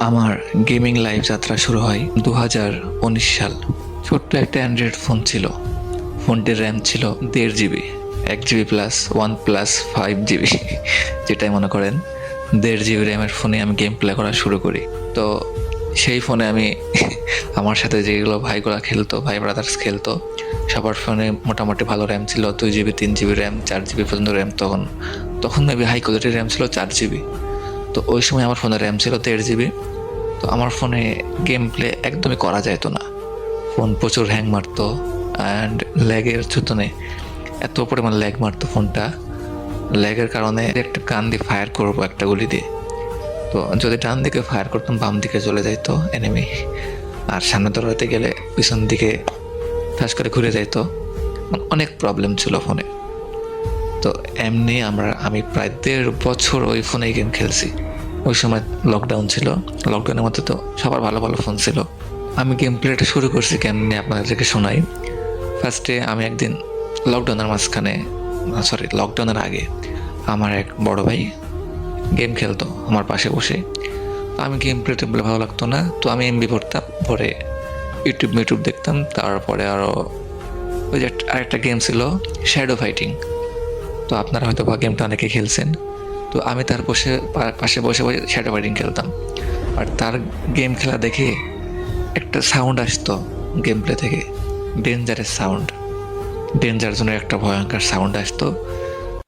আমার gaming life যাত্রা শুরু হয় 2019 সাল। ছোট্ট একটা অ্যান্ড্রয়েড ফোন ছিল। ফোনটির র্যাম ছিল 1.5 GB, 1 GB প্লাস 1+5 GB যেটাই মনে করেন। 1.5 GB র্যামের ফোনে আমি গেম প্লে করা শুরু করি। তো সেই ফোনে আমি আমার সাথে যেগুলো ভাইগুলো খেলতো, ভাই ব্রাদার্স খেলতো, সবার ফোনে মোটামুটি ভালো র্যাম ছিল। 2 GB, 3 GB র্যাম, 4 GB পর্যন্ত র্যাম। তখন মেবি হাই কোয়ালিটির র্যাম ছিল 4 GB। তো ওই সময় আমার ফোনের র্যাম ছিল 1.5 GB। তো আমার ফোনে গেম প্লে একদমই করা যাইতো না। ফোন প্রচুর হ্যাং মারতো অ্যান্ড ল্যাগের চুতনে এত পরিমাণ ল্যাগ মারতো ফোনটা। ল্যাগের কারণে একটা কান দিয়ে ফায়ার করবো একটা গুলি দিয়ে, তো যদি ডান দিকে ফায়ার করতাম বাম দিকে চলে যাইতো এনিমি, আর সামনে দৌড়াতে গেলে পিছন দিকে ঠাস করে ঘুরে যাইতো। অনেক প্রবলেম ছিল ফোনে। তো এমনি আমি প্রায় 1.5 বছর ওই ফোনেই গেম খেলছি। ওই সময় লকডাউন ছিল। লকডাউনের মধ্যে তো সবার ভালো ভালো ফোন ছিল। আমি গেম প্লেটা শুরু করছি কেমনি আপনাদেরকে শোনাই। ফার্স্টে আমি একদিন লকডাউনের আগে আমার এক বড় ভাই গেম খেলতো আমার পাশে বসে। তো আমি গেম প্লেতে বলে ভালো লাগতো না, তো আমি এমবি ভরতাম, পরে ইউটিউব দেখতাম। তারপরে আরও ওই যে আরেকটা গেম ছিল শ্যাডো ফাইটিং, তো আপনারা হয়তো বা গেমটা অনেকে খেলছেন। তো আমি তার পাশে বসে বসে শ্যাডো ফাইটিং খেলতাম। আর তার গেম খেলা দেখে একটা সাউন্ড আসতো গেম প্লে থেকে, ডেঞ্জার জোনের একটা ভয়ঙ্কর সাউন্ড আসতো।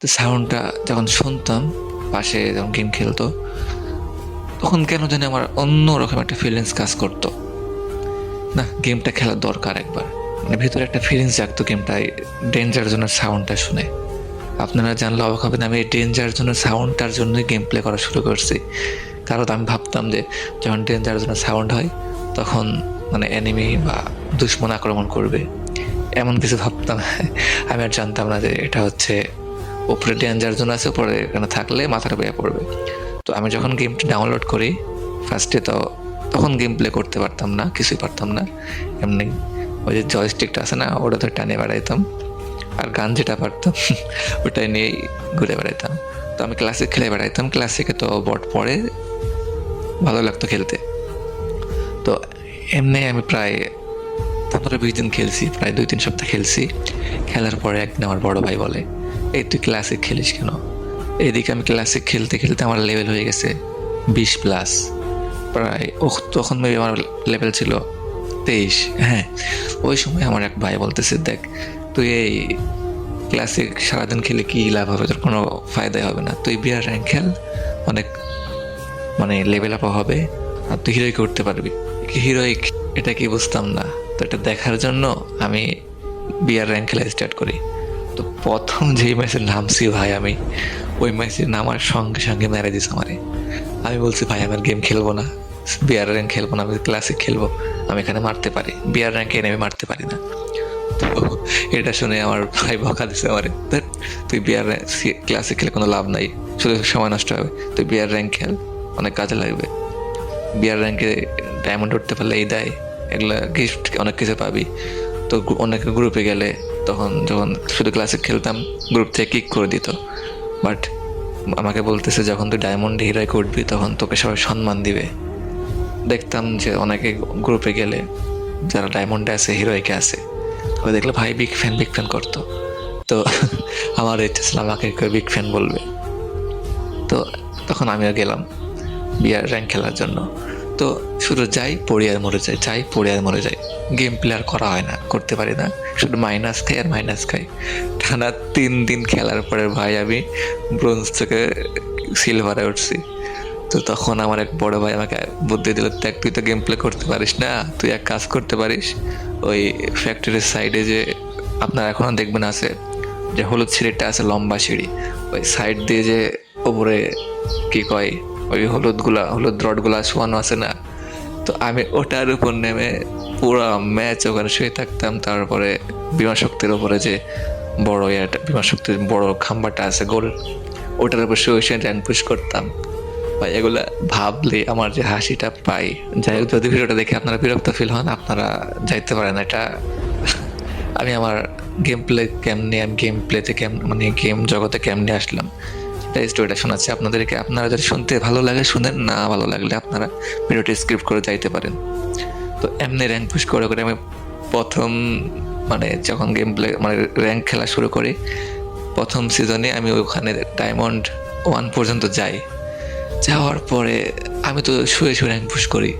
তো সাউন্ডটা যখন শুনতাম পাশে যখন গেম খেলতো, তখন কেন জানি আমার অন্যরকম একটা ফিলিংস কাজ করতো। না, গেমটা খেলার দরকার একবার, মানে ভিতরে একটা ফিলিংস জাগতো গেমটায় ডেঞ্জার জোনের সাউন্ডটা শুনে। আপনারা জানলে অবাক হবেন, আমি এই ডেঞ্জার জোনের সাউন্ডটার জন্যই গেম প্লে করা শুরু করছি। কারণ আমি ভাবতাম যে যখন ডেঞ্জার জোনের সাউন্ড হয় তখন মানে এনিমি বা দুশ্মন আক্রমণ করবে, এমন কিছু ভাবতাম। আমি আর জানতাম না যে এটা হচ্ছে উপরে ডেঞ্জার জোন আছে, উপরে এখানে থাকলে মাথাটা বেয়ে পড়বে। তো আমি যখন গেমটা ডাউনলোড করি ফার্স্টে, তখন গেম প্লে করতে পারতাম না, কিছুই পারতাম না। এমনি ওই যে জয়স্টিকটা আছে না, ওটা তো টানে বেড়াইতাম, আর গান যেটা পারতাম ওটাই নিয়েই ঘুরে বেড়াইতাম। তো আমি ক্লাসিক খেলে বেড়াইতাম। ক্লাসিকে তো বট পড়ে, ভালো লাগতো খেলতে। তো এমনি আমি প্রায় 15-20 দিন খেলছি, প্রায় 2-3 সপ্তাহ খেলছি। খেলার পরে একদিন আমার বড় ভাই বলে, এই তুই ক্লাসিক খেলিস কেন? এইদিকে আমি ক্লাসিক খেলতে খেলতে আমার লেভেল হয়ে গেছে 20+। প্রায় তখন মেবি আমার লেভেল ছিল 23। হ্যাঁ, ওই সময় আমার এক ভাই বলতেছে, দেখ তুই এই ক্লাসিক সারাদিন খেলে কি লাভ হবে, তোর কোনো ফায়দাই হবে না। তুই বিয়ার র্যাঙ্ক খেল, অনেক মানে লেভেল আপ হবে, আর তুই হিরোইক উঠতে পারবি। হিরোইক এটা কি বুঝতাম না। তো এটা দেখার জন্য আমি বিয়ার র্যাঙ্ক খেলা স্টার্ট করি। তো প্রথম যেই ম্যাচে নামছি ভাই, আমি ওই ম্যাচে নামার সঙ্গে সঙ্গে মেরে দিস আমারে। আমি বলছি, ভাই আমার গেম খেলবো না, বিয়ার র্যাঙ্ক খেলবো না, আমি ক্লাসিক খেলবো। আমি এখানে মারতে পারি, বিয়ার র্যাঙ্কে এনে আমি মারতে পারি না। তো এটা শুনে আমার ভাই বকা দিছে আমারে, তুই বিয়ার ক্লাসিক খেলে কোনো লাভ নাই, শুধু সময় নষ্ট হবে। তুই বিয়ার র্যাঙ্ক খেল, অনেক কাজে লাগবে। বিয়ার র্যাঙ্কে ডায়মন্ড উঠতে পারলে এই দেয়, এগুলো গিফট অনেক কিছু পাবি। তো অনেকে গ্রুপে গেলে তখন যখন শুধু ক্লাসিক খেলতাম, গ্রুপ থেকে কিক করে দিত। বাট আমাকে বলতেছে, যখন তুই ডায়মন্ড হিরোইকে উঠবি তখন তোকে সবাই সম্মান দিবে। দেখতাম যে অনেকে গ্রুপে গেলে যারা ডায়মন্ডে আছে, হিরোইকে আছে, ওই দেখলে ভাই বিগ ফ্যান করতো। তো আমার ইচ্ছা ছিল আমাকে বিগ ফ্যান বলবে। তো তখন আমিও গেলাম বিয়ার র্যাঙ্ক খেলার জন্য। তো শুধু যাই পড়ি আর মরে যাই। গেম প্লে আর করা হয় না, করতে পারি না, শুধু মাইনাস খাই। টানা 3 দিন খেলার পরে ভাই আমি ব্রোঞ্জ থেকে সিলভারে উঠছি। তো তখন আমার এক বড় ভাই আমাকে বুদ্ধি দিল, দেখ তুই তো গেম প্লে করতে পারিস না, তুই এক কাজ করতে পারিস, ওই ফ্যাক্টরির সাইডে যে আপনার এখনও দেখবেন আছে যে হলুদ সিঁড়িটা আছে, লম্বা সিঁড়ি, ওই সাইড দিয়ে যে ওপরে কি কয় ওই হলুদ রডগুলা শোয়ানো আছে না। তো আমি ওটার উপর নেমে পুরো ম্যাচ ওখানে শুয়ে থাকতাম। তারপরে বিমান শক্তির উপরে যে বিমান শক্তির বড় খাম্বাটা আছে গোল, ওটার উপর শুয়ে র্যাঙ্ক পুশ করতাম। ভাই এগুলা ভাবলে আমার যে হাসিটা পাই। যাই হোক, যদি ভিডিওটা দেখে আপনারা বিরক্ত ফিল হন, আপনারা যাইতে পারেন। এটা আমি আমার গেম প্লেতে মানে গেম জগতে কেমনে আসলাম তাই স্টোরিটা শোনাচ্ছি আপনাদেরকে। আপনারা যদি শুনতে ভালো লাগে শুনেন, না ভালো লাগলে আপনারা ভিডিওটি স্কিপ করে যাইতে পারেন। তো এমনি র্যাঙ্ক পুশ করে করে আমি প্রথম মানে যখন গেম প্লে মানে র্যাঙ্ক খেলা শুরু করি, প্রথম সিজনে আমি ওখানে ডায়মন্ড 1 পর্যন্ত যাই। যাওয়ার পরে আমি তো শুয়ে শুয়ে র্যাঙ্ক পুশ করি,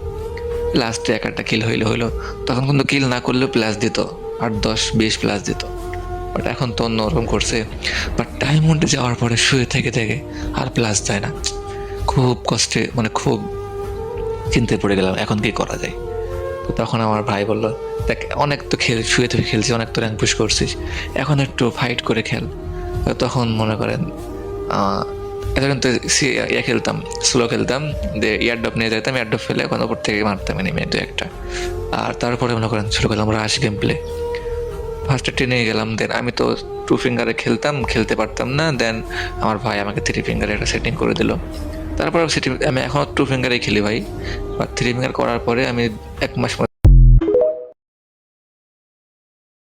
লাস্টে একটা কিল হইলো। তখন কিন্তু কিল না করলেও প্লাস দিত, 8, 10, 20 প্লাস দিত। বাট এখন তো অন্যরকম করছে। বাট ডায়মন্ডে যাওয়ার পরে শুয়ে থেকে থেকে আর প্লাস দেয় না। খুব কষ্টে মানে খুব চিন্তায় পড়ে গেলাম, এখন কি করা যায়। তো তখন আমার ভাই বললো, দেখ অনেক তো শুয়ে থেকে খেলছিস, অনেক তো র্যাঙ্ক পুশ করছিস, এখন একটু ফাইট করে খেল। তো তখন মনে করেন এতক্ষণ তো খেলতাম, স্লো খেলতাম, ইয়ারডপ নিয়ে যেতাম, ইয়ারডপ ফেলে এখন ওপর থেকে মারতাম এনিমি 2-1টা। আর তারপরে মনে করেন শুরু করলাম রাশ গেম প্লে। ফার্স্টে ট্রেনে গেলাম, দেন আমি তো 2 ফিঙ্গারে খেলতে পারতাম না। দেন আমার ভাই আমাকে 3 ফিঙ্গারে একটা সেটিং করে দিল। তারপর আমি এখনও 2 ফিঙ্গারেই খেলি ভাই। বা 3 ফিঙ্গার করার পরে আমি 1 মাস